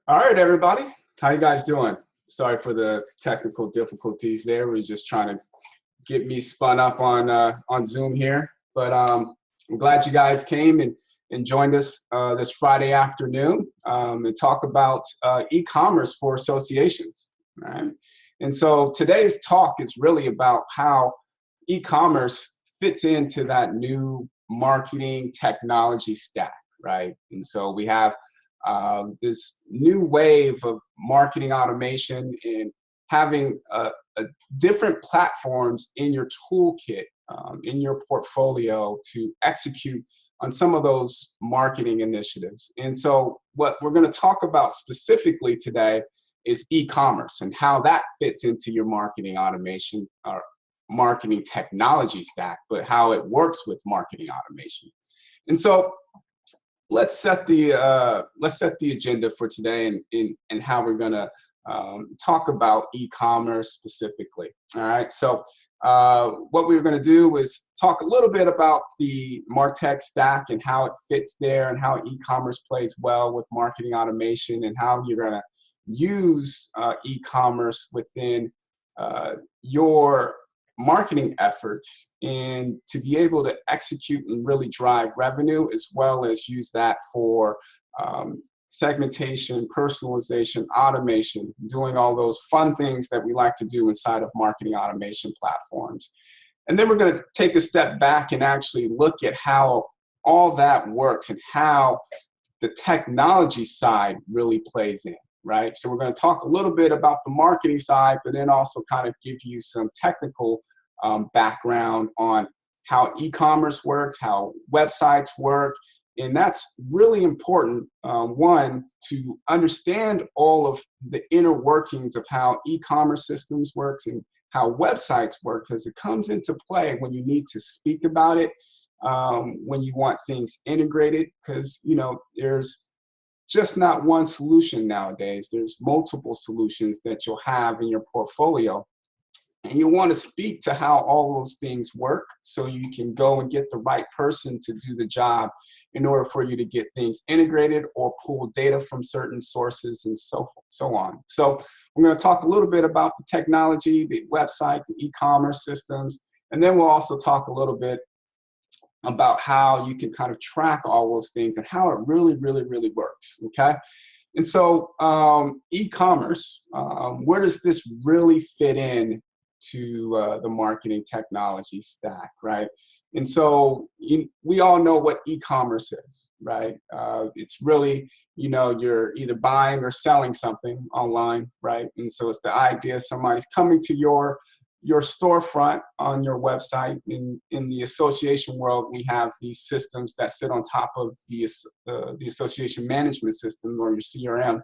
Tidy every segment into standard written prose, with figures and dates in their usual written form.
All right, everybody. How you guys doing? Sorry for the technical difficulties there. We're just trying to get me spun up on Zoom here. But I'm glad you guys came and joined us this Friday afternoon and talk about e-commerce for associations. Right? And so today's talk is really about how e-commerce fits into that new marketing technology stack, right? And so we have this new wave of marketing automation and having different platforms in your toolkit, in your portfolio to execute on some of those marketing initiatives. And so what we're going to talk about specifically today is e-commerce and how that fits into your marketing automation or marketing technology stack, but how it works with marketing automation. And so let's set the agenda for today and how we're going to talk about e-commerce specifically. All right. So what we're going to do is talk a little bit about the MarTech stack and how it fits there and how e-commerce plays well with marketing automation and how you're going to use e-commerce within your marketing efforts and to be able to execute and really drive revenue, as well as use that for segmentation, personalization, automation, doing all those fun things that we like to do inside of marketing automation platforms. And then we're going to take a step back and actually look at how all that works and how the technology side really plays in. Right? So we're going to talk a little bit about the marketing side, but then also kind of give you some technical background on how e-commerce works, how websites work. And that's really important, one, to understand all of the inner workings of how e-commerce systems work and how websites work, because it comes into play when you need to speak about it, when you want things integrated, because, you know, there's just not one solution nowadays. There's multiple solutions that you'll have in your portfolio. And you want to speak to how all those things work so you can go and get the right person to do the job in order for you to get things integrated or pull data from certain sources and so on. So we're going to talk a little bit about the technology, the website, the e-commerce systems, and then we'll also talk a little bit about how you can kind of track all those things and how it really works, okay? And so e-commerce, where does this really fit in to the marketing technology stack, right? And so we all know what e-commerce is, right? It's really, you know, you're either buying or selling something online, right? And so it's the idea somebody's coming to your storefront on your website. In the association world, we have these systems that sit on top of the association management system or your CRM.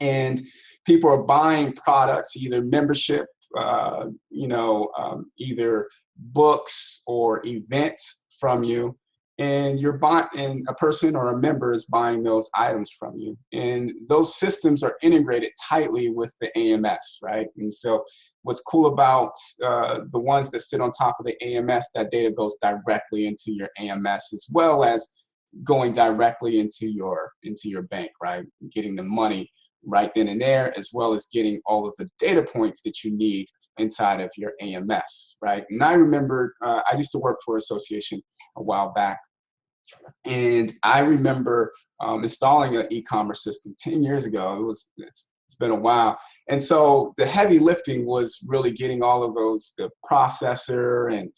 And people are buying products, either membership, either books or events from you. And and a person or a member is buying those items from you. And those systems are integrated tightly with the AMS, right? And so what's cool about the ones that sit on top of the AMS, that data goes directly into your AMS as well as going directly into your bank, right? Getting the money right then and there, as well as getting all of the data points that you need inside of your AMS, right? And I remember I used to work for an association a while back, and I remember installing an e-commerce system 10 years ago. It's been a while. And so the heavy lifting was really getting all of those, the processor and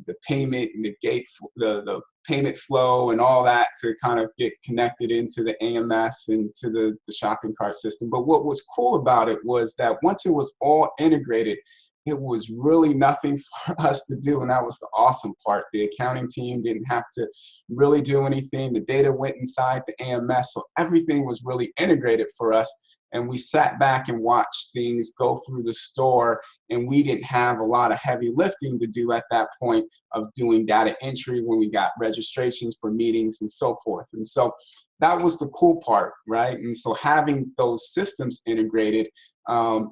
the payment and the payment flow and all that to kind of get connected into the AMS and to the shopping cart system. But what was cool about it was that once it was all integrated, it was really nothing for us to do, and that was the awesome part. The accounting team didn't have to really do anything. The data went inside the AMS, so everything was really integrated for us, and we sat back and watched things go through the store, and we didn't have a lot of heavy lifting to do at that point of doing data entry when we got registrations for meetings and so forth. And so that was the cool part, right? And so having those systems integrated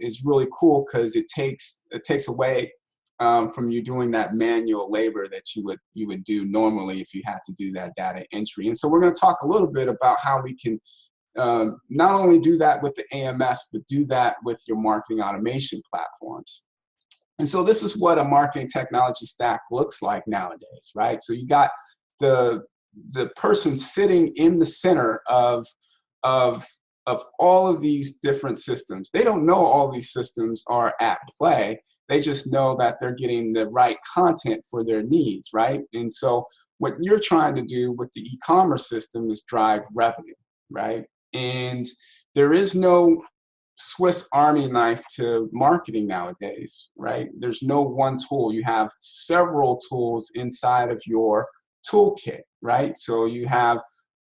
is really cool because it takes away from you doing that manual labor that you would do normally if you had to do that data entry. And so we're going to talk a little bit about how we can not only do that with the AMS, but do that with your marketing automation platforms. And so this is what a marketing technology stack looks like nowadays, right? So you got the person sitting in the center of all of these different systems. They don't know all these systems are at play. They just know that they're getting the right content for their needs, right? And so what you're trying to do with the e-commerce system is drive revenue, right? And there is no Swiss Army knife to marketing nowadays, right? There's no one tool. You have several tools inside of your toolkit, right? So you have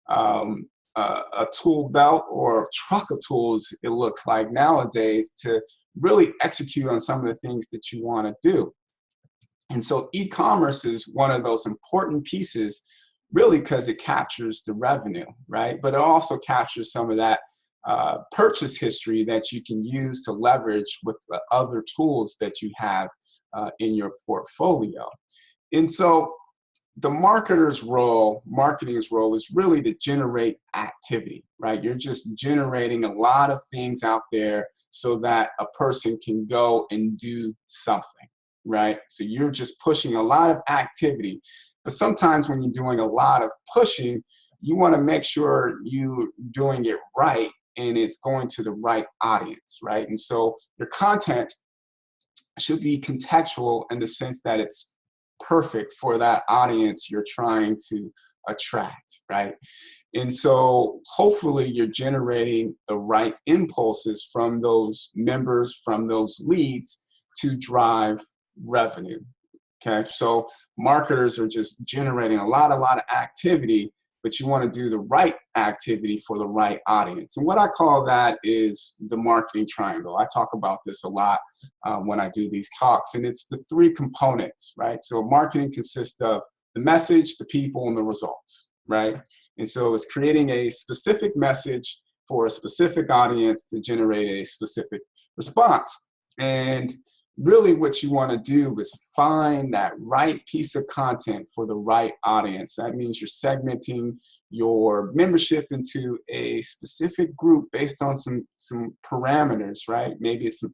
a tool belt or a truck of tools, it looks like nowadays, to really execute on some of the things that you want to do. And so e-commerce is one of those important pieces, really, because it captures the revenue, right? But it also captures some of that purchase history that you can use to leverage with the other tools that you have in your portfolio. And so the marketer's role, marketing's role, is really to generate activity, right? You're just generating a lot of things out there so that a person can go and do something, right? So you're just pushing a lot of activity. But sometimes when you're doing a lot of pushing, you want to make sure you're doing it right and it's going to the right audience, right? And so your content should be contextual in the sense that it's perfect for that audience you're trying to attract, right? And so hopefully you're generating the right impulses from those members, from those leads to drive revenue, okay? So marketers are just generating a lot of activity, but you want to do the right activity for the right audience. And what I call that is the marketing triangle. I talk about this a lot when I do these talks, and it's the three components, right? So marketing consists of the message, the people, and the results, right? And so it's creating a specific message for a specific audience to generate a specific response. And really what you want to do is find that right piece of content for the right audience. That means you're segmenting your membership into a specific group based on some parameters, right? Maybe it's some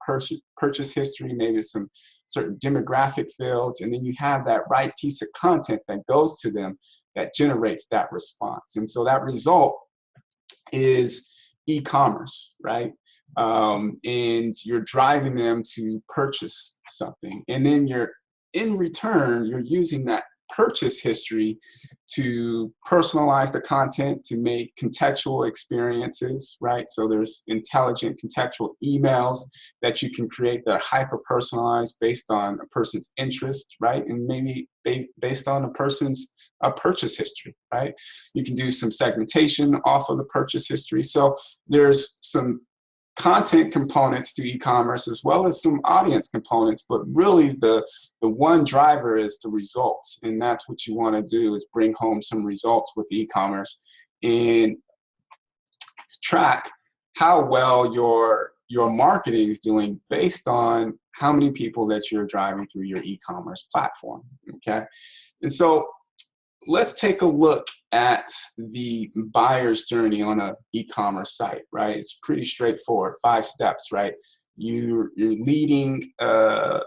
purchase history, maybe it's some certain demographic fields, and then you have that right piece of content that goes to them that generates that response. And so that result is e-commerce, right? And you're driving them to purchase something. And then in return, you're using that purchase history to personalize the content, to make contextual experiences, right? So there's intelligent contextual emails that you can create that are hyper-personalized based on a person's interest, right? And maybe based on a person's purchase history, right? You can do some segmentation off of the purchase history. So there's some content components to e-commerce as well as some audience components, but really the one driver is the results, and that's what you want to do, is bring home some results with e-commerce and track how well your marketing is doing based on how many people that you're driving through your e-commerce platform, okay? And so let's take a look at the buyer's journey on an e-commerce site, right? It's pretty straightforward, 5 steps, right? You're leading, the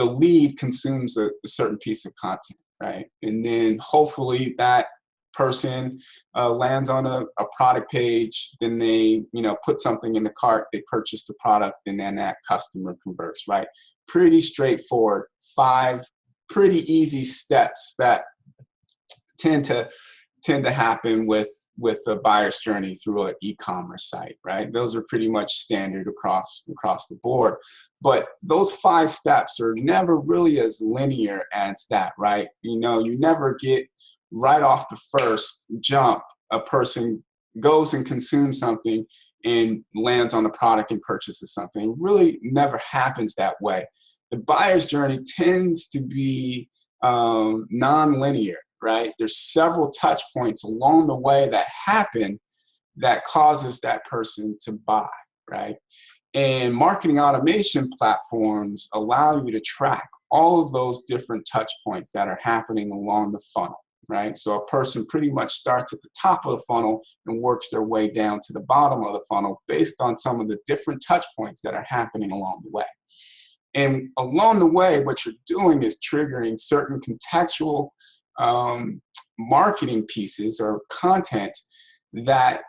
lead consumes a certain piece of content, right? And then hopefully that person lands on a product page, then they put something in the cart, they purchase the product, and then that customer converts, right? Pretty straightforward, 5 pretty easy steps that tend to happen with a buyer's journey through an e-commerce site, right? Those are pretty much standard across the board. But those 5 steps are never really as linear as that, right? You never get right off the first jump, a person goes and consumes something and lands on the product and purchases something. It really never happens that way. The buyer's journey tends to be non-linear, right? There's several touch points along the way that happen that causes that person to buy, right? And marketing automation platforms allow you to track all of those different touch points that are happening along the funnel, right? So a person pretty much starts at the top of the funnel and works their way down to the bottom of the funnel based on some of the different touch points that are happening along the way. And along the way, what you're doing is triggering certain contextual marketing pieces or content that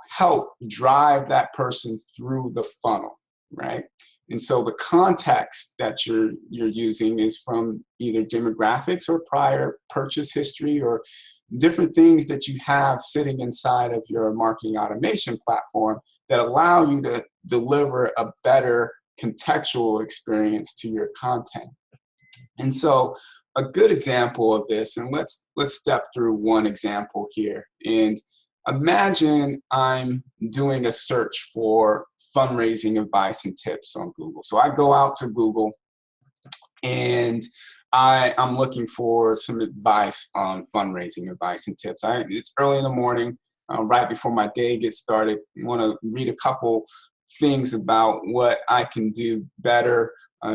help drive that person through the funnel, right? And so the context that you're using is from either demographics or prior purchase history or different things that you have sitting inside of your marketing automation platform that allow you to deliver a better contextual experience to your content. And so a good example of this, and let's step through one example here. And imagine I'm doing a search for fundraising advice and tips on Google. So I go out to Google and I'm looking for some advice on fundraising advice and tips. It's early in the morning, right before my day gets started. I want to read a couple things about what I can do better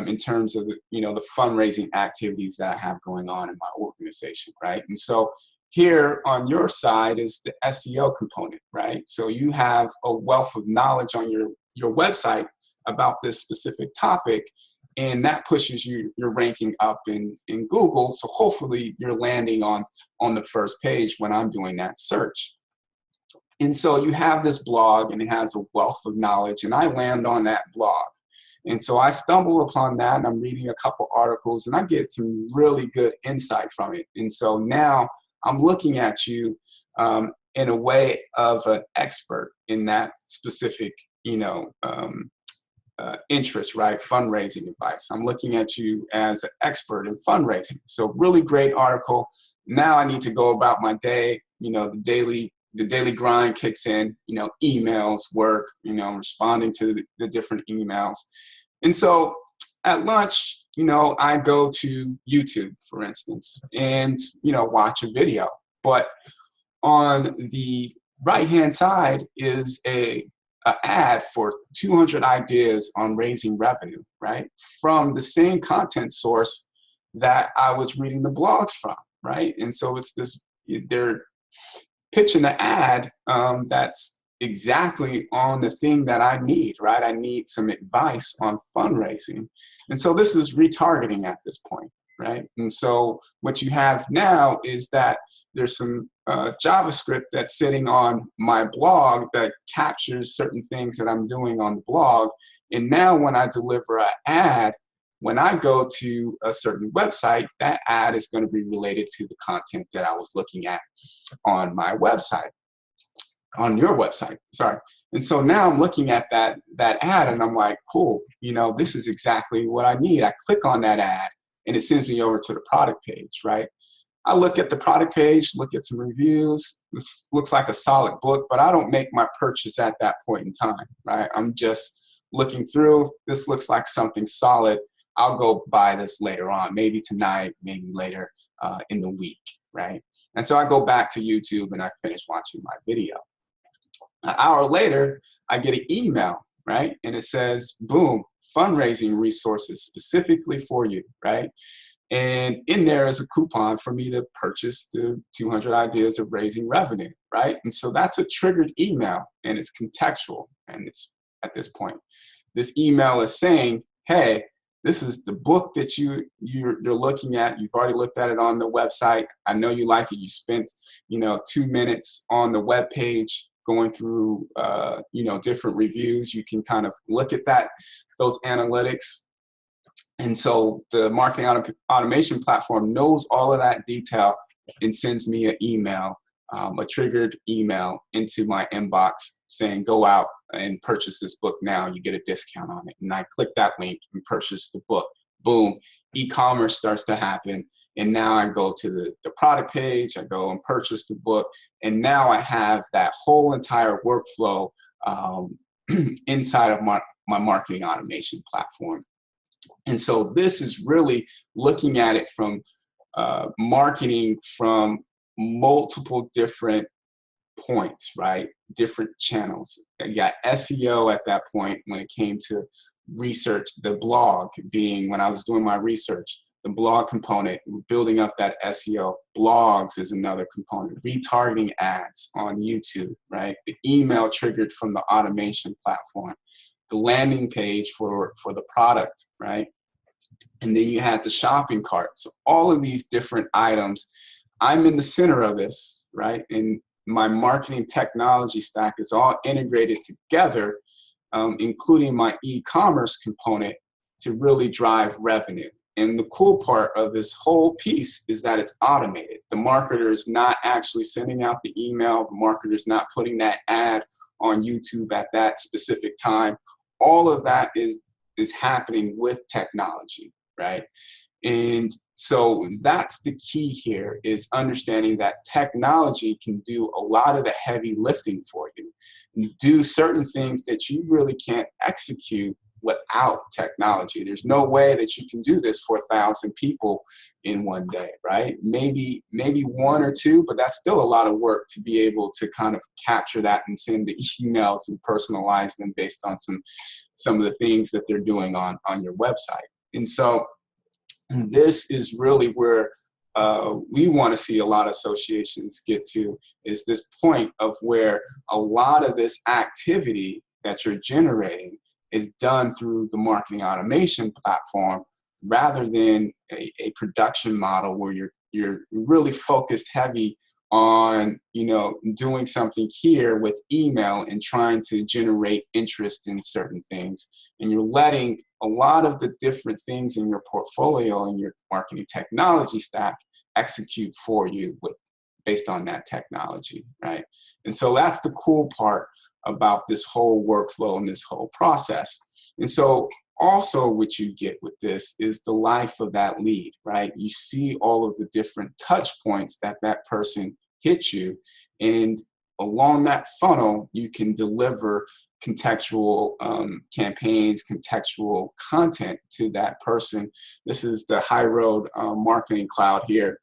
in terms of the fundraising activities that I have going on in my organization, right? And so here on your side is the SEO component, right? So you have a wealth of knowledge on your website about this specific topic, and that pushes your ranking up in Google. So hopefully you're landing on the first page when I'm doing that search. And so you have this blog and it has a wealth of knowledge, and I land on that blog. And so I stumble upon that and I'm reading a couple articles and I get some really good insight from it. And so now I'm looking at you in a way of an expert in that specific, interest, right? Fundraising advice. I'm looking at you as an expert in fundraising. So really great article. Now I need to go about my day. The daily grind kicks in. Emails, work. Responding to the different emails. And so at lunch, I go to YouTube, for instance, and watch a video. But on the right-hand side is a ad for 200 ideas on raising revenue, right? From the same content source that I was reading the blogs from, right? And so they're pitching an ad that's exactly on the thing that I need, right? I need some advice on fundraising. And so this is retargeting at this point, right? And so what you have now is that there's some JavaScript that's sitting on my blog that captures certain things that I'm doing on the blog. And now when I deliver an ad, when I go to a certain website, that ad is going to be related to the content that I was looking at on my website, on your website, sorry. And so now I'm looking at that ad and I'm like, cool, this is exactly what I need. I click on that ad and it sends me over to the product page, right? I look at the product page, look at some reviews. This looks like a solid book, but I don't make my purchase at that point in time, right? I'm just looking through. This looks like something solid. I'll go buy this later on, maybe tonight, maybe later in the week, right? And so I go back to YouTube and I finish watching my video. An hour later, I get an email, right? And it says, boom, fundraising resources specifically for you, right? And in there is a coupon for me to purchase the 200 ideas of raising revenue, right? And so that's a triggered email and it's contextual. And it's at this point, this email is saying, hey, this is the book that you're looking at. You've already looked at it on the website. I know you like it. You spent 2 minutes on the web page going through different reviews. You can kind of look at those analytics. And so the marketing automation platform knows all of that detail and sends me an email, a triggered email into my inbox saying, go out and purchase this book now. You get a discount on it. And I click that link and purchase the book. Boom, e-commerce starts to happen. And now I go to the product page, I go and purchase the book. And now I have that whole entire workflow inside of my marketing automation platform. And so this is really looking at it from marketing from multiple different points, right? Different channels. You got SEO at that point when it came to research, the blog being when I was doing my research, the blog component, building up that SEO. Blogs is another component. Retargeting ads on YouTube, right? The email triggered from the automation platform. The landing page for the product, right? And then you had the shopping cart. So all of these different items, I'm in the center of this, right? And my marketing technology stack is all integrated together, including my e-commerce component, to really drive revenue. And the cool part of this whole piece is that it's automated. The marketer is not actually sending out the email. The marketer is not putting that ad on YouTube at that specific time. All of that is happening with technology, right? And so that's the key here, is understanding that technology can do a lot of the heavy lifting for you, and do certain things that you really can't execute without technology. There's no way that you can do this for 1,000 people in one day, right? Maybe one or two, but that's still a lot of work to be able to kind of capture that and send the emails and personalize them based on some of the things that they're doing on your website. And so this is really where we want to see a lot of associations get to, is this point of where a lot of this activity that you're generating is done through the marketing automation platform, rather than a production model where you're really focused heavy on, you know, doing something here with email and trying to generate interest in certain things. And you're letting a lot of the different things in your portfolio and your marketing technology stack execute for you based on that technology, right? And so that's the cool part about this whole workflow and this whole process. And so also what you get with this is the life of that lead, right? You see all of the different touch points that person hits you, and along that funnel, you can deliver contextual campaigns, contextual content to that person. This is the HighRoad Marketing Cloud here.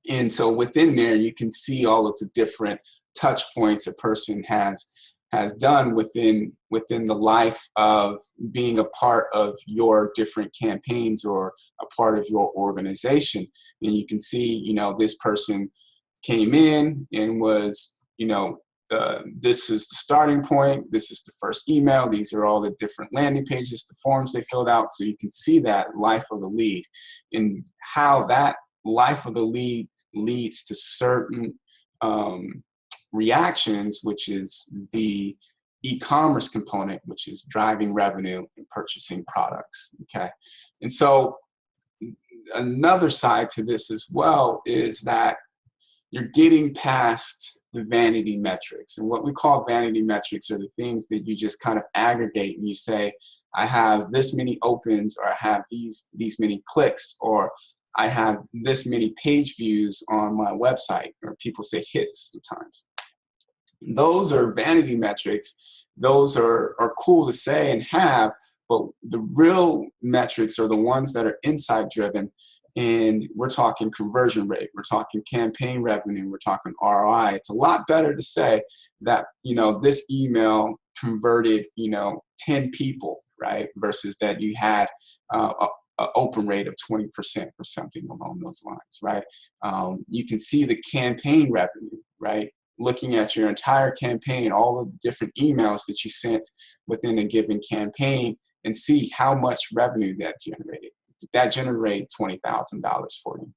And so within there, you can see all of the different touch points a person has done within the life of being a part of your different campaigns or a part of your organization. And you can see, you know, this person came in and was, you know, this is the starting point, this is the first email, these are all the different landing pages, the forms they filled out. So you can see that life of the lead and how that life of the lead leads to certain reactions, which is the e-commerce component, which is driving revenue and purchasing products, okay? And so another side to this as well is that you're getting past the vanity metrics. And what we call vanity metrics are the things that you just kind of aggregate and you say, I have this many opens, or I have these many clicks, or I have this many page views on my website, or people say hits sometimes. Those are vanity metrics. Those are cool to say and have, but the real metrics are the ones that are insight driven. And we're talking conversion rate, we're talking campaign revenue, we're talking ROI. It's a lot better to say that, you know, this email converted, you know, 10 people, right? Versus that you had an open rate of 20% or something along those lines, right? You can see the campaign revenue, right? Looking at your entire campaign, all of the different emails that you sent within a given campaign, and see how much revenue that generated. Did that generate $20,000 for you?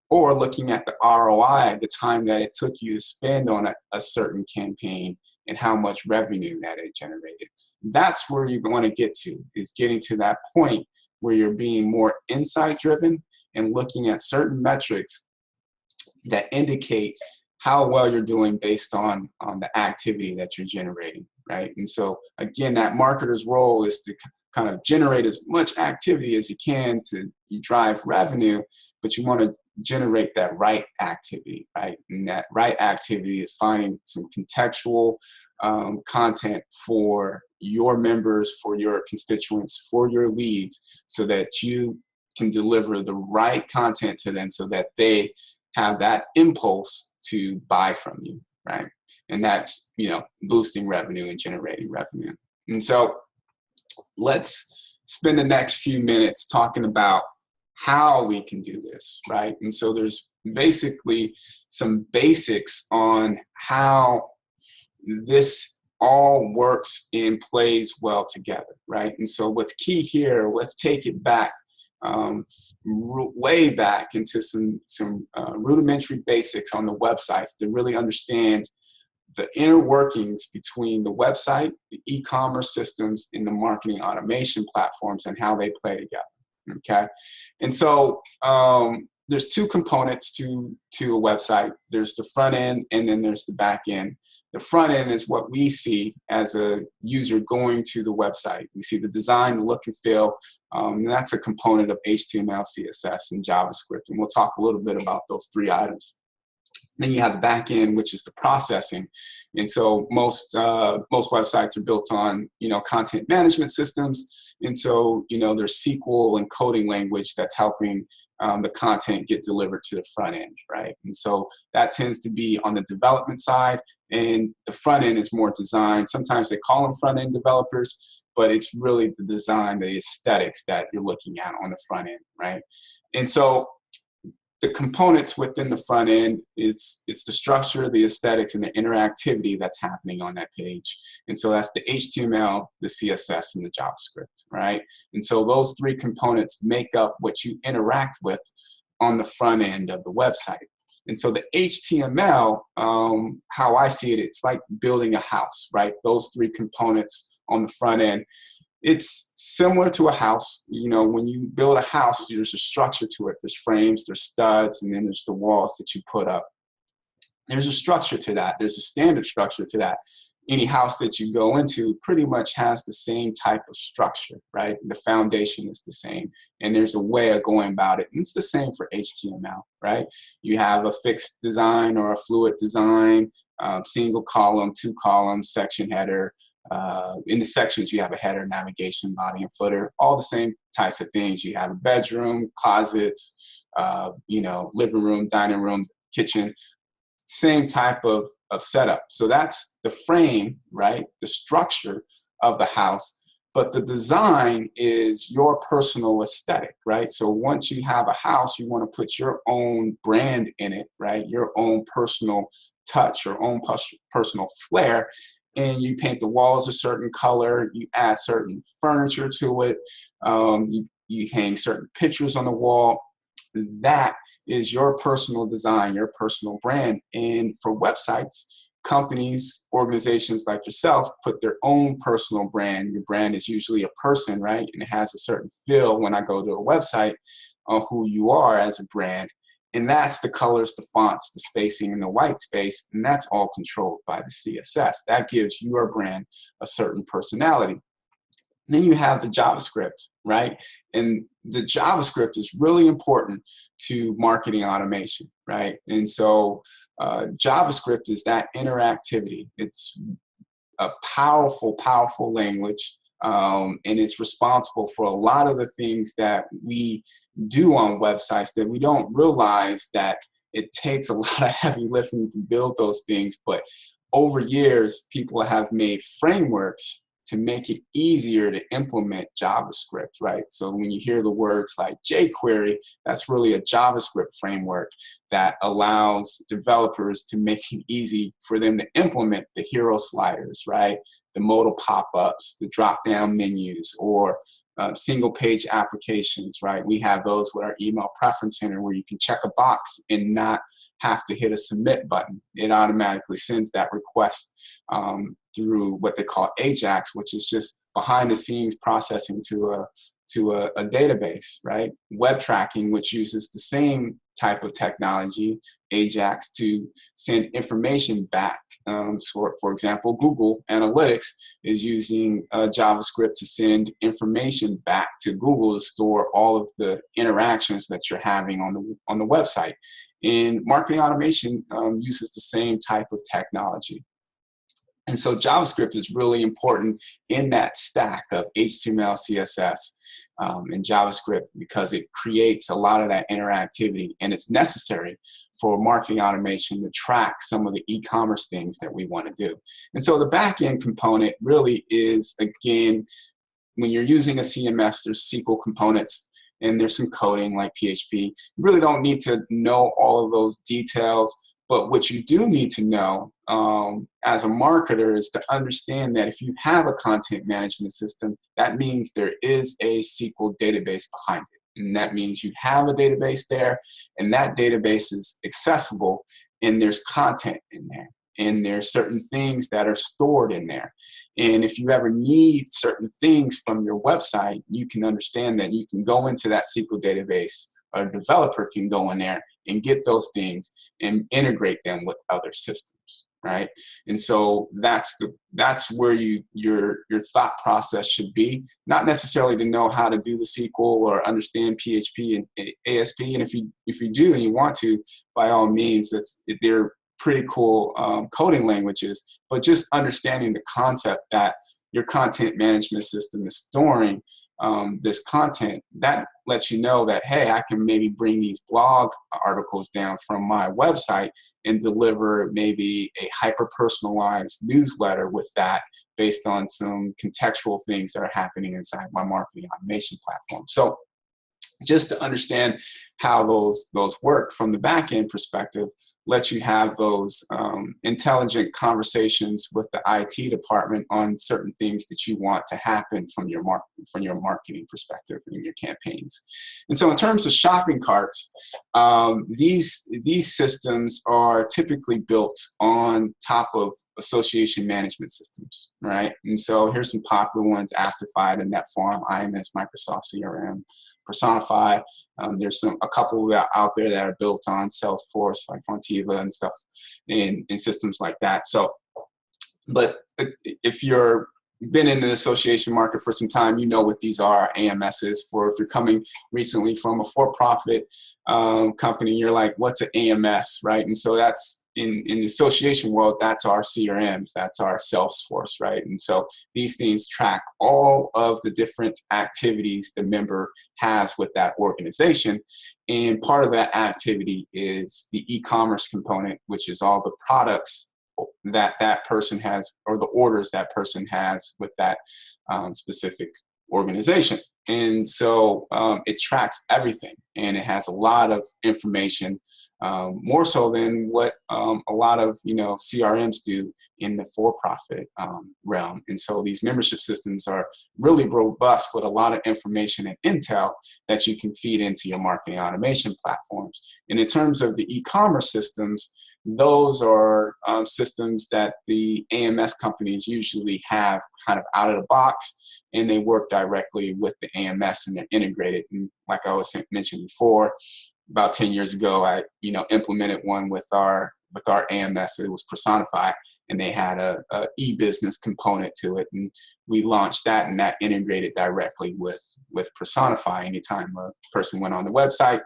Or looking at the ROI, the time that it took you to spend on a certain campaign and how much revenue that it generated. That's where you're going to get to, is getting to that point where you're being more insight driven and looking at certain metrics that indicate how well you're doing based on the activity that you're generating, right? And so again, that marketer's role is to kind of generate as much activity as you can to drive revenue, but you want to generate that right activity, right? And that right activity is finding some contextual content for your members, for your constituents, for your leads, so that you can deliver the right content to them so that they have that impulse to buy from you, right? And that's, you know, boosting revenue and generating revenue. And so let's spend the next few minutes talking about how we can do this, right? And so there's basically some basics on how this all works and plays well together, right? And so what's key here, let's take it back, way back into some rudimentary basics on the websites to really understand the inner workings between the website, the e-commerce systems, and the marketing automation platforms and how they play together, okay? And so there's two components to a website. There's the front end and then there's the back end. The front end is what we see as a user going to the website. We see the design, the look and feel, and that's a component of HTML, CSS, and JavaScript. And we'll talk a little bit about those three items. Then you have the back end, which is the processing. And so most websites are built on, content management systems. And so, there's SQL and coding language that's helping the content get delivered to the front end, right? And so that tends to be on the development side, and the front end is more design. Sometimes they call them front end developers, but it's really the design, the aesthetics that you're looking at on the front end, right? And so the components within the front end, it's the structure, the aesthetics, and the interactivity that's happening on that page. And so that's the HTML, the CSS, and the JavaScript, right? And so those three components make up what you interact with on the front end of the website. And so the HTML, how I see it, it's like building a house, right? Those three components on the front end. It's similar to a house. When you build a house, there's a structure to it. There's frames, there's studs, and then there's the walls that you put up. There's a structure to that. There's a standard structure to that. Any house that you go into pretty much has the same type of structure, right? The foundation is the same, and there's a way of going about it. And it's the same for HTML, right? You have a fixed design or a fluid design, single column, two columns, section header. In the sections, you have a header, navigation, body, and footer, all the same types of things. You have a bedroom, closets, living room, dining room, kitchen, same type of setup. So that's the frame, right? The structure of the house, but the design is your personal aesthetic, right? So once you have a house, you want to put your own brand in it, right? Your own personal touch, your own personal flair. And you paint the walls a certain color, you add certain furniture to it, you hang certain pictures on the wall. That is your personal design, your personal brand. And for websites, companies, organizations like yourself put their own personal brand. Your brand is usually a person, right? And it has a certain feel when I go to a website on who you are as a brand. And that's the colors, the fonts, the spacing, and the white space, and that's all controlled by the CSS. That gives your brand a certain personality. Then you have the JavaScript, right? And the JavaScript is really important to marketing automation, right? And so JavaScript is that interactivity. It's a powerful, powerful language, and it's responsible for a lot of the things that we do on websites that we don't realize that it takes a lot of heavy lifting to build those things. But over years, people have made frameworks to make it easier to implement JavaScript, right? So when you hear the words like jQuery, that's really a JavaScript framework that allows developers to make it easy for them to implement the hero sliders, right? The modal pop-ups, the drop-down menus, or single page applications, right? We have those with our email preference center where you can check a box and not have to hit a submit button. It automatically sends that request through what they call Ajax, which is just behind the scenes processing to a database, right? Web tracking, which uses the same type of technology, Ajax, to send information back. So for example, Google Analytics is using JavaScript to send information back to Google to store all of the interactions that you're having on the website. And marketing automation uses the same type of technology. And so JavaScript is really important in that stack of HTML, CSS, and JavaScript because it creates a lot of that interactivity, and it's necessary for marketing automation to track some of the e-commerce things that we want to do. And so the back-end component really is, again, when you're using a CMS, there's SQL components. and there's some coding like PHP. You really don't need to know all of those details, but what you do need to know as a marketer is to understand that if you have a content management system, that means there is a SQL database behind it. And that means you have a database there, and that database is accessible, and there's content in there, and there's certain things that are stored in there. And if you ever need certain things from your website, you can understand that you can go into that SQL database. A developer can go in there and get those things and integrate them with other systems, right? And so that's where your thought process should be, not necessarily to know how to do the SQL or understand PHP and ASP. And if you do and you want to, by all means, they're pretty cool coding languages, but just understanding the concept that your content management system is storing this content, that lets you know that, hey, I can maybe bring these blog articles down from my website and deliver maybe a hyper-personalized newsletter with that based on some contextual things that are happening inside my marketing automation platform. So just to understand how those work from the back end perspective lets you have those intelligent conversations with the IT department on certain things that you want to happen from your marketing perspective in your campaigns. And so in terms of shopping carts, these systems are typically built on top of association management systems, right? And so here's some popular ones: Aptify, the NetFarm, IMS, Microsoft CRM, Personify. There's a couple out there that are built on Salesforce, like Fontiva and stuff, and systems like that. So, but if you're been in the association market for some time, you know what these are, AMSs. For if you're coming recently from a for-profit company, you're like, what's an AMS, right? And so that's in the association world, that's our CRMs, that's our Salesforce, right? And so these things track all of the different activities the member has with that organization. And part of that activity is the e-commerce component, which is all the products that person has, or the orders that person has with that specific organization. And so it tracks everything, and it has a lot of information, more so than what a lot of CRMs do in the for-profit realm. And so these membership systems are really robust with a lot of information and intel that you can feed into your marketing automation platforms. And in terms of the e-commerce systems, those are systems that the AMS companies usually have kind of out of the box, and they work directly with the AMS, and they're integrated. And like I was mentioned before, about 10 years ago, I implemented one with our AMS. It was Personify, and they had a e-business component to it, and we launched that, and that integrated directly with Personify. Anytime a person went on the website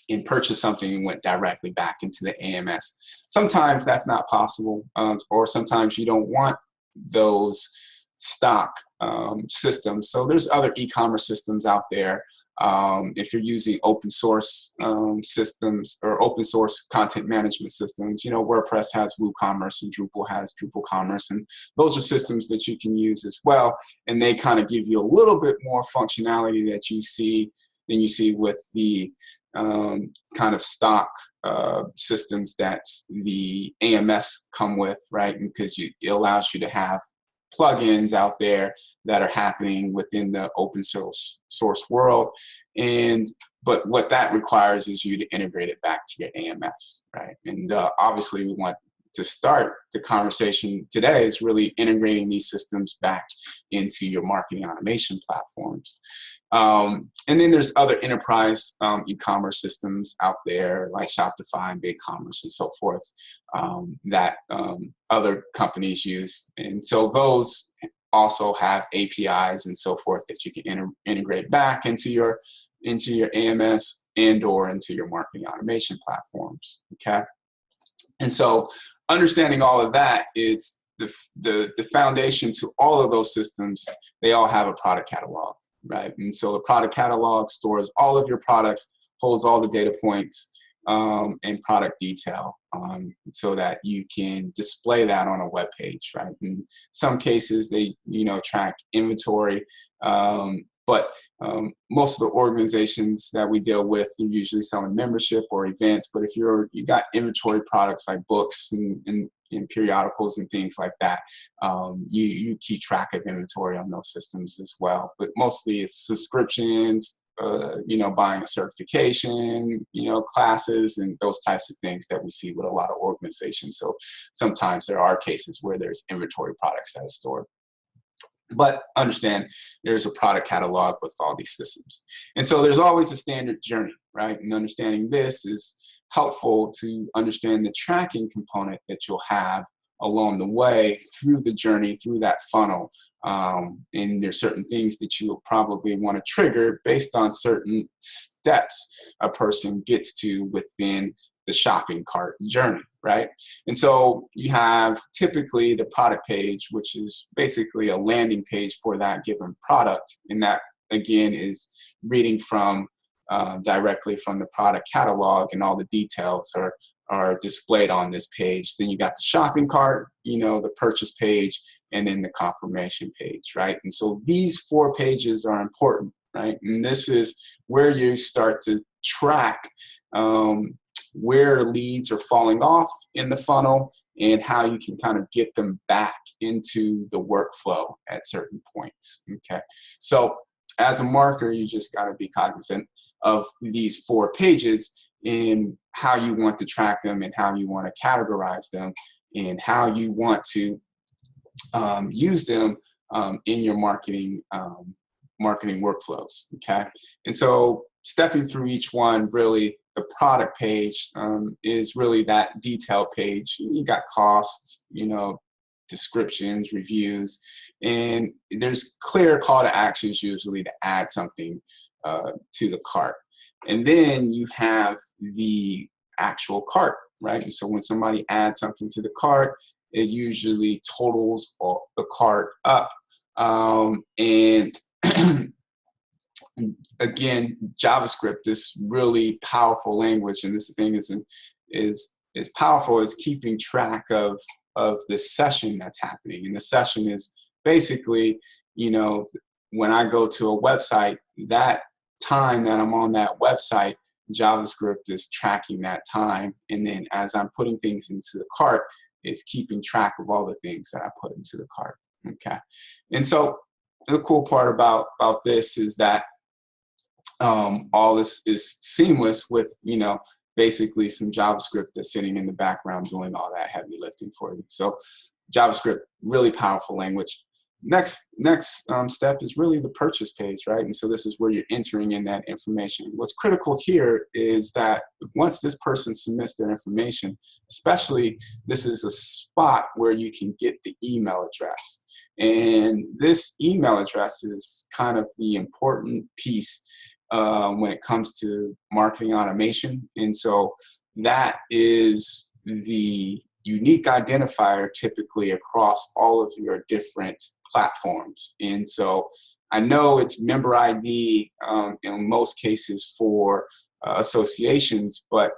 and purchased something and went directly back into the AMS. Sometimes that's not possible, or sometimes you don't want those stock systems. So there's other e-commerce systems out there. If you're using open source systems or open source content management systems, WordPress has WooCommerce and Drupal has DrupalCommerce, and those are systems that you can use as well. And they kind of give you a little bit more functionality that you see than you see with the kind of stock systems that the AMS come with, right? Because it allows you to have plugins out there that are happening within the open source world. But what that requires is you to integrate it back to your AMS, right? And obviously we want to start the conversation today is really integrating these systems back into your marketing automation platforms. And then there's other enterprise e-commerce systems out there like Shopify and BigCommerce and so forth that other companies use. And so those also have APIs and so forth that you can integrate back into your AMS and or into your marketing automation platforms, okay? And so understanding all of that is the foundation to all of those systems. They all have a product catalog, right? And so the product catalog stores all of your products, holds all the data points and product detail so that you can display that on a web page, right? In some cases, they track inventory But most of the organizations that we deal with are usually selling membership or events. But if you got inventory products like books and periodicals and things like that, you keep track of inventory on those systems as well. But mostly it's subscriptions, buying a certification, classes and those types of things that we see with a lot of organizations. So sometimes there are cases where there's inventory products that are stored. But understand there's a product catalog with all these systems. And so there's always a standard journey, right? And understanding this is helpful to understand the tracking component that you'll have along the way through the journey, through that funnel. And there's certain things that you'll probably want to trigger based on certain steps a person gets to within the shopping cart journey, right? And so you have typically the product page, which is basically a landing page for that given product. And that, again, is reading from directly from the product catalog, and all the details are displayed on this page. Then you got the shopping cart, the purchase page, and then the confirmation page, right? And so these 4 pages are important, right? And this is where you start to track where leads are falling off in the funnel and how you can kind of get them back into the workflow at certain points, okay? So as a marketer, you just got to be cognizant of these 4 pages and how you want to track them and how you want to categorize them and how you want to use them in your marketing workflows, okay? And so stepping through each one, really, the product page is really that detail page. You got costs, descriptions, reviews, and there's clear call to actions usually to add something to the cart. And then you have the actual cart, right? And so when somebody adds something to the cart, it usually totals the cart up. And again, JavaScript, this really powerful language, and this thing is powerful, is keeping track of the session that's happening. And the session is basically, when I go to a website, that time that I'm on that website, JavaScript is tracking that time. And then as I'm putting things into the cart, it's keeping track of all the things that I put into the cart, okay? And so the cool part about this is that all this is seamless with, basically some JavaScript that's sitting in the background doing all that heavy lifting for you. So JavaScript, really powerful language. Next step is really the purchase page, right? And so this is where you're entering in that information. What's critical here is that once this person submits their information, especially this is a spot where you can get the email address. And this email address is kind of the important piece when it comes to marketing automation. And so that is the unique identifier typically across all of your different platforms. And so I know it's member ID in most cases for associations, but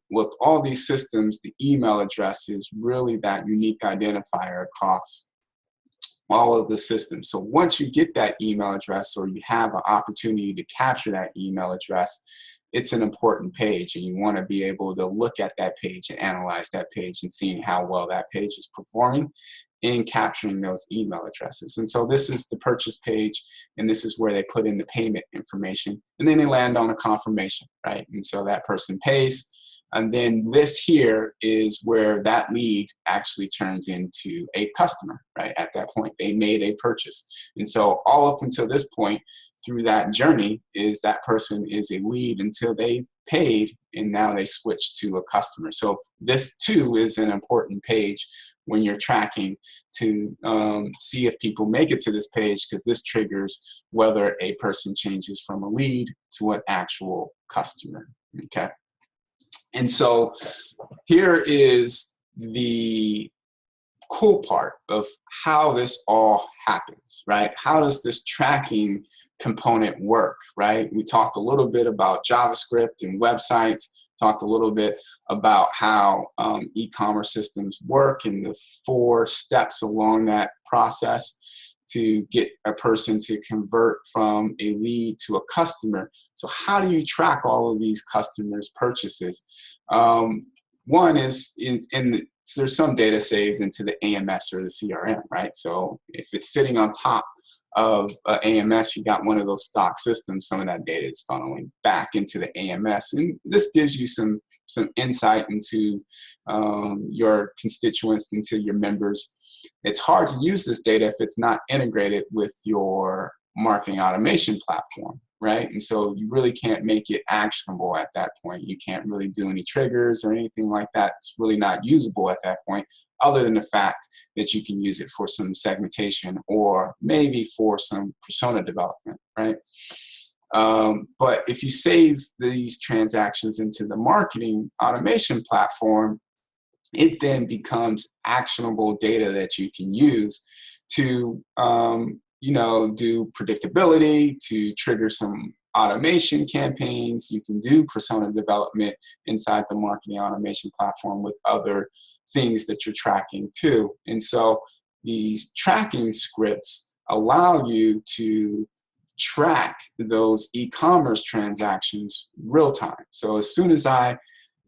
with all these systems, the email address is really that unique identifier across all of the systems. So once you get that email address, or you have an opportunity to capture that email address, it's an important page, and you want to be able to look at that page and analyze that page and seeing how well that page is performing in capturing those email addresses. And so this is the purchase page, and this is where they put in the payment information, and then they land on a confirmation, right? And so that person pays, and then this here is where that lead actually turns into a customer, right? At that point, they made a purchase. And so all up until this point through that journey is that person is a lead until they paid, and now they switch to a customer. So this too is an important page when you're tracking to see if people make it to this page, because this triggers whether a person changes from a lead to an actual customer, okay? And so here is the cool part of how this all happens, right? How does this tracking component work, right? We talked a little bit about JavaScript and websites, talked a little bit about how e-commerce systems work and the 4 steps along that process to get a person to convert from a lead to a customer. So how do you track all of these customers' purchases? One is so there's some data saved into the AMS or the CRM, right? So if it's sitting on top of AMS, you got one of those stock systems, some of that data is funneling back into the AMS. And this gives you some insight into your constituents, into your members. It's hard to use this data if it's not integrated with your marketing automation platform, right? And so you really can't make it actionable at that point. You can't really do any triggers or anything like that. It's really not usable at that point, other than the fact that you can use it for some segmentation or maybe for some persona development, right? But if you save these transactions into the marketing automation platform, it then becomes actionable data that you can use to do predictability, to trigger some automation campaigns. You can do persona development inside the marketing automation platform with other things that you're tracking too. And so these tracking scripts allow you to track those e-commerce transactions real time. So as soon as I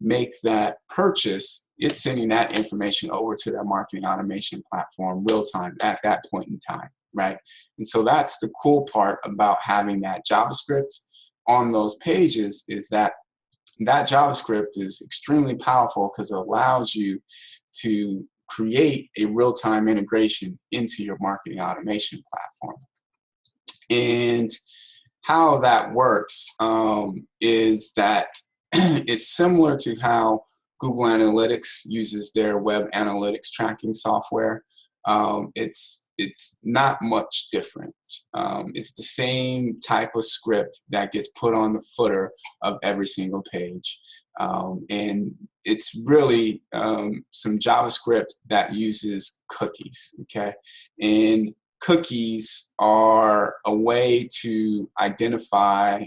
make that purchase, it's sending that information over to that marketing automation platform real time at that point in time, right? And so that's the cool part about having that JavaScript on those pages, is that JavaScript is extremely powerful because it allows you to create a real-time integration into your marketing automation platform. And how that works is that it's similar to how Google Analytics uses their web analytics tracking software. It's not much different. It's the same type of script that gets put on the footer of every single page. And it's really some JavaScript that uses cookies, okay? And cookies are a way to identify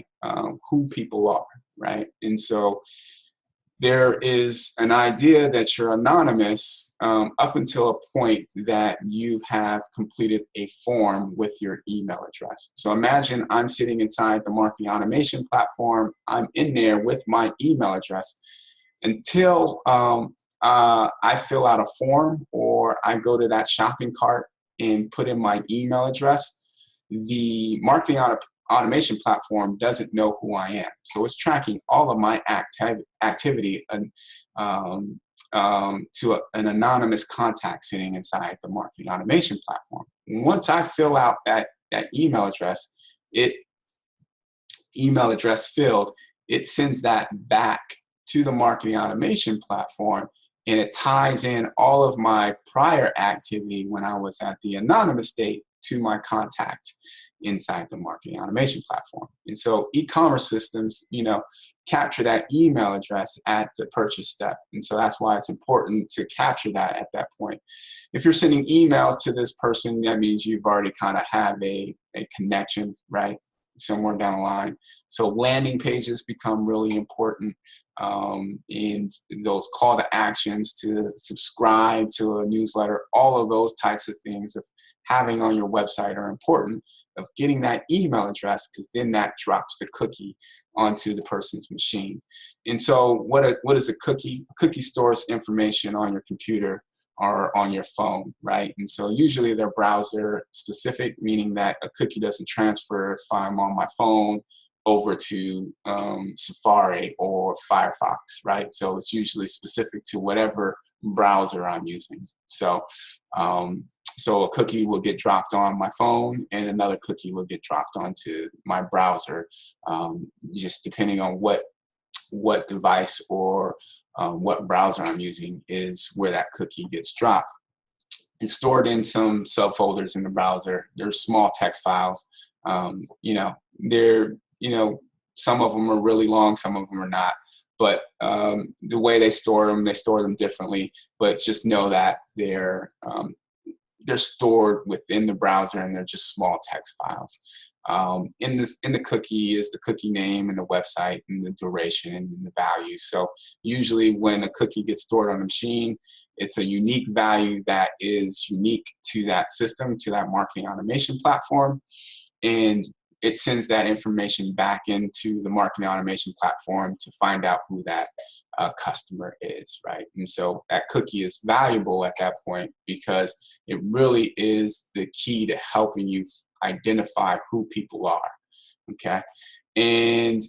who people are, right? And so there is an idea that you're anonymous up until a point that you have completed a form with your email address. So imagine I'm sitting inside the marketing automation platform. I'm in there with my email address until I fill out a form or I go to that shopping cart and put in my email address. The marketing automation platform doesn't know who I am. So it's tracking all of my activity to an anonymous contact sitting inside the marketing automation platform. Once I fill out that email address, email address filled, it sends that back to the marketing automation platform, and it ties in all of my prior activity when I was at the anonymous state to my contact inside the marketing automation platform. And so e-commerce systems, capture that email address at the purchase step. And so that's why it's important to capture that at that point. If you're sending emails to this person, that means you've already kind of have a connection, right? Somewhere down the line. So landing pages become really important. And those call to actions to subscribe to a newsletter, all of those types of things of having on your website are important, of getting that email address, because then that drops the cookie onto the person's machine. And so what is a cookie? A cookie stores information on your computer or on your phone, right? And so usually they're browser specific, meaning that a cookie doesn't transfer if I'm on my phone over to Safari or Firefox, right? So it's usually specific to whatever browser I'm using. So so a cookie will get dropped on my phone and another cookie will get dropped onto my browser, just depending on what device or what browser I'm using is where that cookie gets dropped. It's stored in some subfolders in the browser. They're small text files. Some of them are really long, some of them are not. But the way they store them differently. But just know that they're stored within the browser and they're just small text files. In the cookie is the cookie name and the website and the duration and the value. So usually when a cookie gets stored on a machine, it's a unique value that is unique to that system, to that marketing automation platform. And it sends that information back into the marketing automation platform to find out who that customer is, right? And so that cookie is valuable at that point because it really is the key to helping you identify who people are, okay? And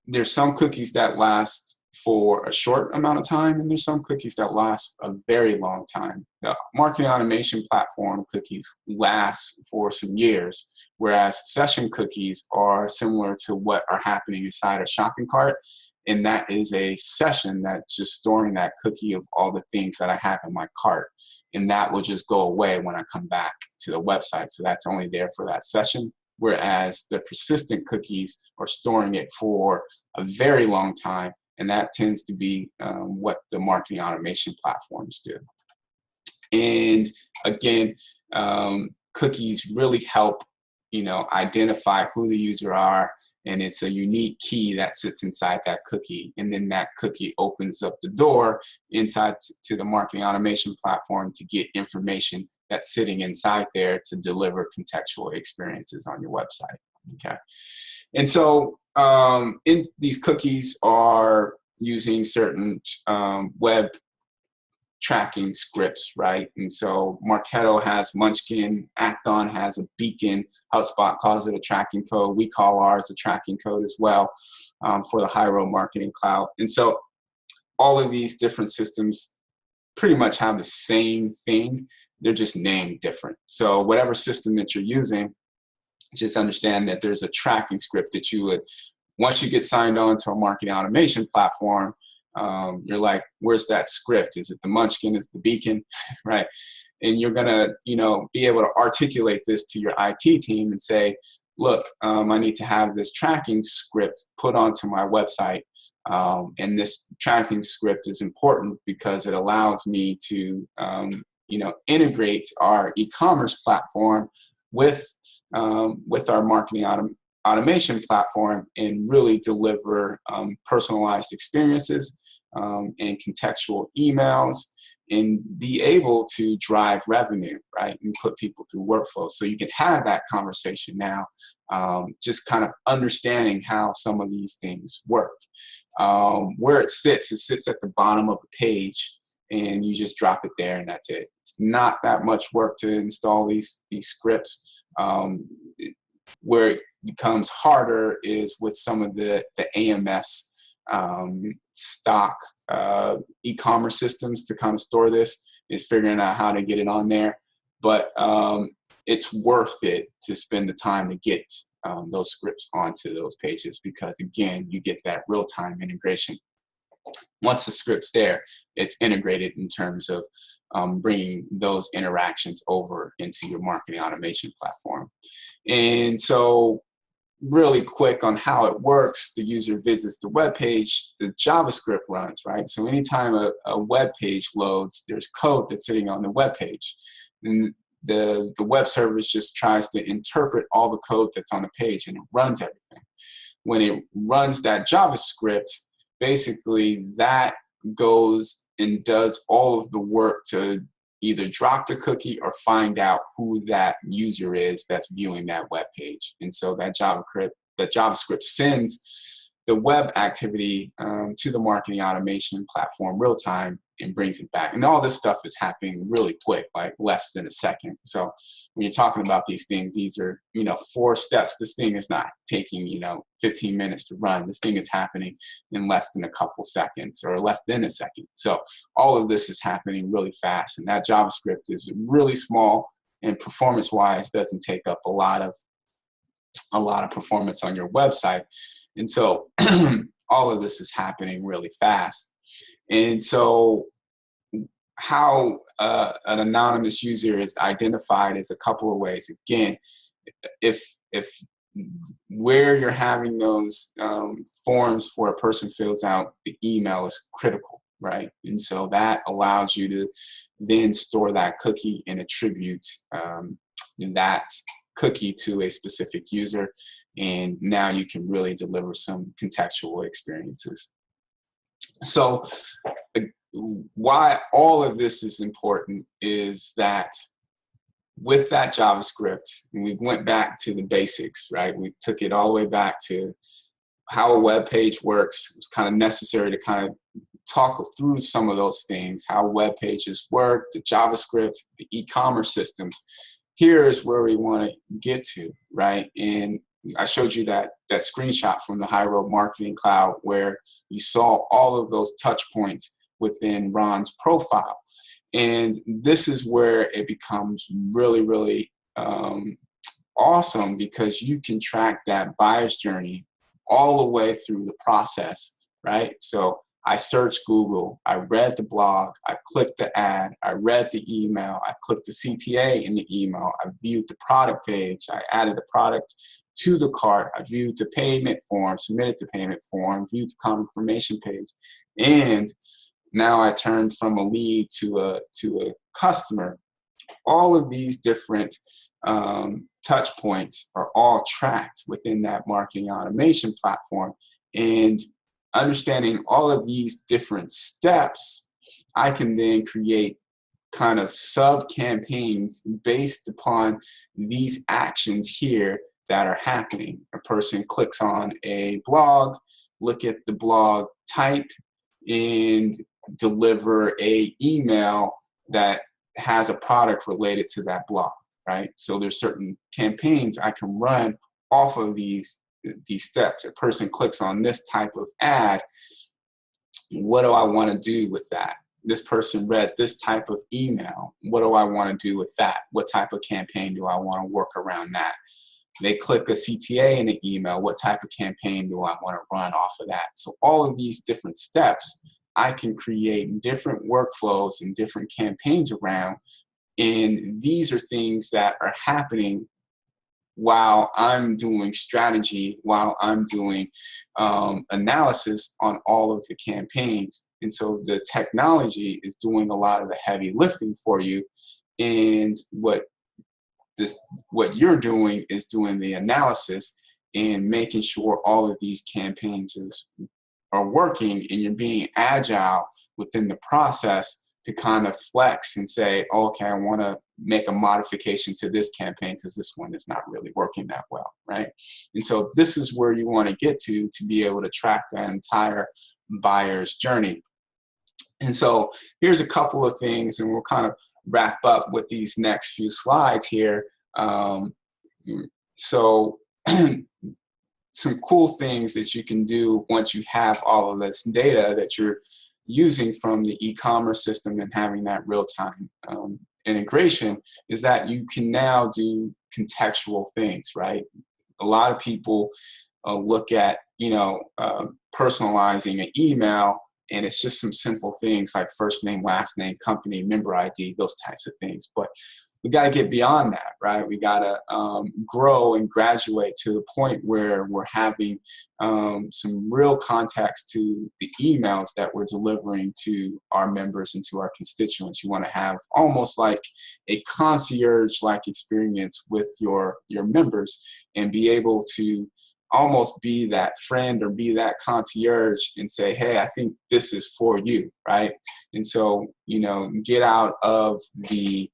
there's some cookies that last for a short amount of time, and there's some cookies that last a very long time. The marketing automation platform cookies last for some years, whereas session cookies are similar to what are happening inside a shopping cart, and that is a session that's just storing that cookie of all the things that I have in my cart, and that will just go away when I come back to the website. So that's only there for that session, whereas the persistent cookies are storing it for a very long time. And that tends to be what the marketing automation platforms do. And again, cookies really help, identify who the user are, and it's a unique key that sits inside that cookie. And then that cookie opens up the door inside to the marketing automation platform to get information that's sitting inside there to deliver contextual experiences on your website. Okay. And so in these cookies are using certain web tracking scripts, right? And so Marketo has Munchkin, Acton has a beacon, HubSpot calls it a tracking code. We call ours a tracking code as well for the HighRoad Marketing Cloud. And so all of these different systems pretty much have the same thing. They're just named different. So whatever system that you're using, just understand that there's a tracking script that you would, once you get signed on to a marketing automation platform, you're like, where's that script? Is it the Munchkin? Is it the beacon? Right? And you're gonna, be able to articulate this to your IT team and say, look, I need to have this tracking script put onto my website. And this tracking script is important because it allows me to, integrate our e-commerce platform with our marketing automation platform and really deliver personalized experiences and contextual emails and be able to drive revenue, right, and put people through workflows. So you can have that conversation now, just kind of understanding how some of these things work. Where it sits at the bottom of a page, and you just drop it there and that's it. It's not that much work to install these scripts. Where it becomes harder is with some of the AMS stock e-commerce systems to kind of store this, is figuring out how to get it on there. But it's worth it to spend the time to get those scripts onto those pages because, again, you get that real-time integration. Once the script's there, it's integrated in terms of bringing those interactions over into your marketing automation platform. And so really quick on how it works, the user visits the web page, the JavaScript runs, right? So anytime a web page loads, there's code that's sitting on the web page. And the web service just tries to interpret all the code that's on the page and it runs everything. When it runs that JavaScript, basically that goes and does all of the work to either drop the cookie or find out who that user is that's viewing that web page. And so that JavaScript sends the web activity to the marketing automation platform real time and brings it back. And all this stuff is happening really quick, like less than a second. So when you're talking about these things, these are, 4 steps. This thing is not taking, 15 minutes to run. This thing is happening in less than a couple seconds or less than a second. So all of this is happening really fast. And that JavaScript is really small and performance-wise doesn't take up a lot of performance on your website. And so all of this is happening really fast. And so how an anonymous user is identified is a couple of ways. Again, if where you're having those forms for a person fills out, the email is critical, right? And so that allows you to then store that cookie and attribute that cookie to a specific user, and now you can really deliver some contextual experiences. So why all of this is important is that with that JavaScript, we went back to the basics, right? We took it all the way back to how a web page works. It was kind of necessary to kind of talk through some of those things, how web pages work, the JavaScript, the e-commerce systems. Here is where we want to get to, right? And I showed you that screenshot from the HighRoad Marketing Cloud where you saw all of those touch points within Ron's profile. And this is where it becomes really, really awesome, because you can track that buyer's journey all the way through the process, right? So I searched Google, I read the blog, I clicked the ad, I read the email, I clicked the CTA in the email, I viewed the product page, I added the product to the cart, I viewed the payment form, submitted the payment form, viewed the confirmation page, and now I turned from a lead to a customer. All of these different touch points are all tracked within that marketing automation platform. And understanding all of these different steps, I can then create kind of sub-campaigns based upon these actions here that are happening. A person clicks on a blog, look at the blog type, and deliver a email that has a product related to that blog, right? So there's certain campaigns I can run off of these steps. A person clicks on this type of ad, what do I want to do with that? This person read this type of email, what do I want to do with that? What type of campaign do I want to work around that? They click a CTA in the email, what type of campaign do I want to run off of that? So all of these different steps, I can create different workflows and different campaigns around, and these are things that are happening while I'm doing strategy, while I'm doing analysis on all of the campaigns. And so the technology is doing a lot of the heavy lifting for you, and what you're doing is doing the analysis and making sure all of these campaigns are working, and you're being agile within the process to kind of flex and say, oh, okay, I want to make a modification to this campaign because this one is not really working that well, right? And so this is where you want to get to be able to track that entire buyer's journey. And so here's a couple of things, and we'll kind of wrap up with these next few slides here. Some cool things that you can do once you have all of this data that you're using from the e-commerce system and having that real-time integration is that you can now do contextual things, right? A lot of people look at, personalizing an email, and it's just some simple things like first name, last name, company, member ID, those types of things. But we got to get beyond that, right? We got to grow and graduate to the point where we're having some real context to the emails that we're delivering to our members and to our constituents. You want to have almost like a concierge-like experience with your members, and be able to almost be that friend or be that concierge and say, hey, I think this is for you, right? And so, get out of the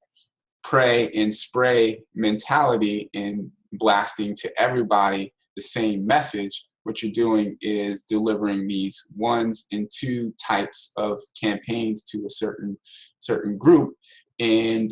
pray and spray mentality and blasting to everybody the same message. What you're doing is delivering these 1 and 2 types of campaigns to a certain group, and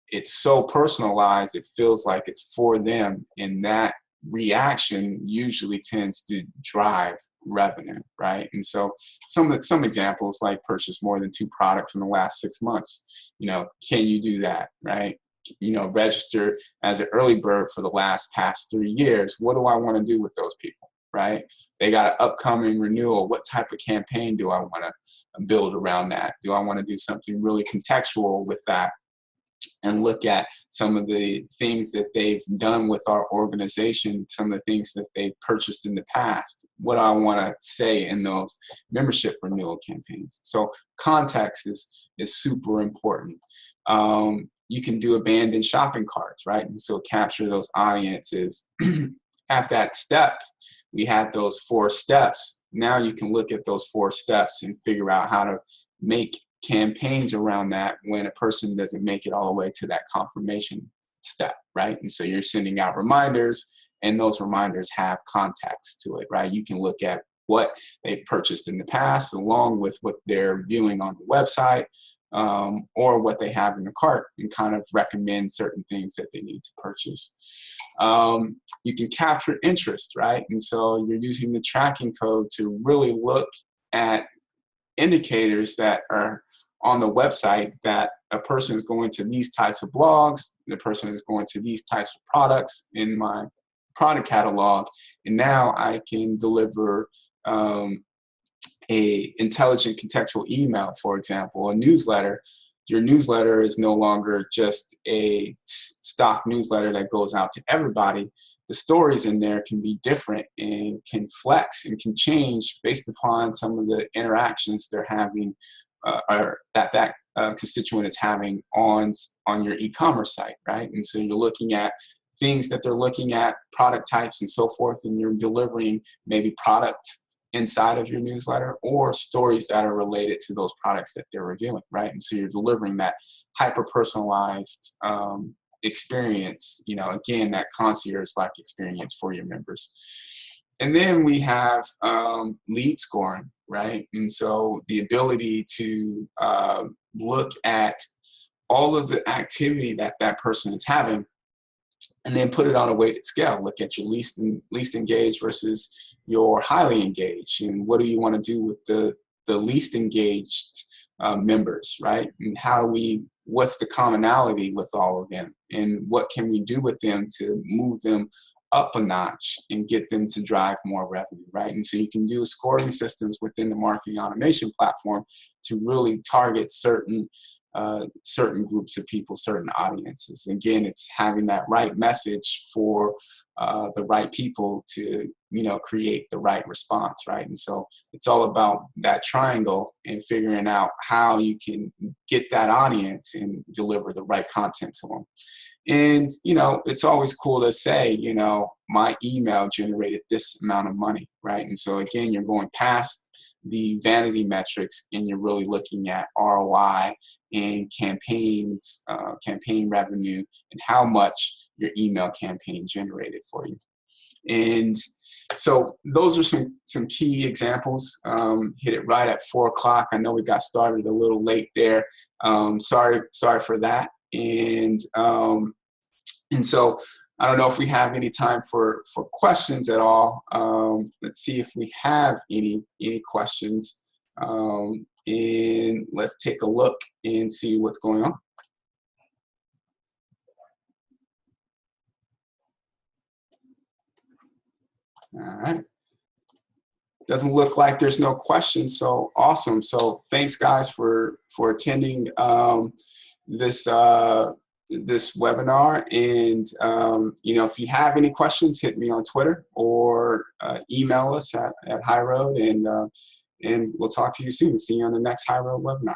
it's so personalized, it feels like it's for them, and that reaction usually tends to drive revenue, right? And so some examples like purchase more than 2 products in the last 6 months. Can you do that, right? Register as an early bird for the past 3 years. What do I want to do with those people, right? They got an upcoming renewal. What type of campaign do I want to build around that? Do I want to do something really contextual with that? And look at some of the things that they've done with our organization, some of the things that they've purchased in the past. What do I want to say in those membership renewal campaigns? So context is super important. you can do abandoned shopping carts, right? And so capture those audiences. At that step, we had those 4 steps. Now you can look at those 4 steps and figure out how to make campaigns around that when a person doesn't make it all the way to that confirmation step, right? And so you're sending out reminders, and those reminders have context to it, right? You can look at what they purchased in the past along with what they're viewing on the website, or what they have in the cart, and kind of recommend certain things that they need to purchase. You can capture interest, right? And so you're using the tracking code to really look at indicators that are on the website, that a person is going to these types of blogs, the person is going to these types of products in my product catalog, and now I can deliver a intelligent contextual email, for example, a newsletter. Your newsletter is no longer just a stock newsletter that goes out to everybody. The stories in there can be different and can flex and can change based upon some of the interactions they're having, or that constituent is having on your e-commerce site, right? And so you're looking at things that they're looking at, product types and so forth, and you're delivering maybe product inside of your newsletter or stories that are related to those products that they're reviewing, right? And so you're delivering that hyper-personalized experience, you know, again, that concierge-like experience for your members. And then we have lead scoring, right? And so the ability to look at all of the activity that that person is having, and then put it on a weighted scale. Look at your least engaged versus your highly engaged, and what do you want to do with the least engaged members, right? And what's the commonality with all of them, and what can we do with them to move them up a notch and get them to drive more revenue, right? And so you can do scoring systems within the marketing automation platform to really target certain groups of people, certain audiences. Again, it's having that right message for the right people to, you know, create the right response, right? And so it's all about that triangle and figuring out how you can get that audience and deliver the right content to them. And, you know, it's always cool to say, you know, my email generated this amount of money, right? And so again, you're going past the vanity metrics and you're really looking at ROI and campaigns, campaign revenue, and how much your email campaign generated for you. And so those are some key examples. Hit it right at 4 o'clock. I know we got started a little late there. Sorry for that. And so I don't know if we have any time for questions at all. Let's see if we have any questions. And let's take a look and see what's going on. All right. Doesn't look like there's no questions, so awesome. So thanks, guys, for attending this webinar. And you know, if you have any questions, hit me on Twitter or email us at HighRoad, and we'll talk to you soon. See you on the next HighRoad webinar.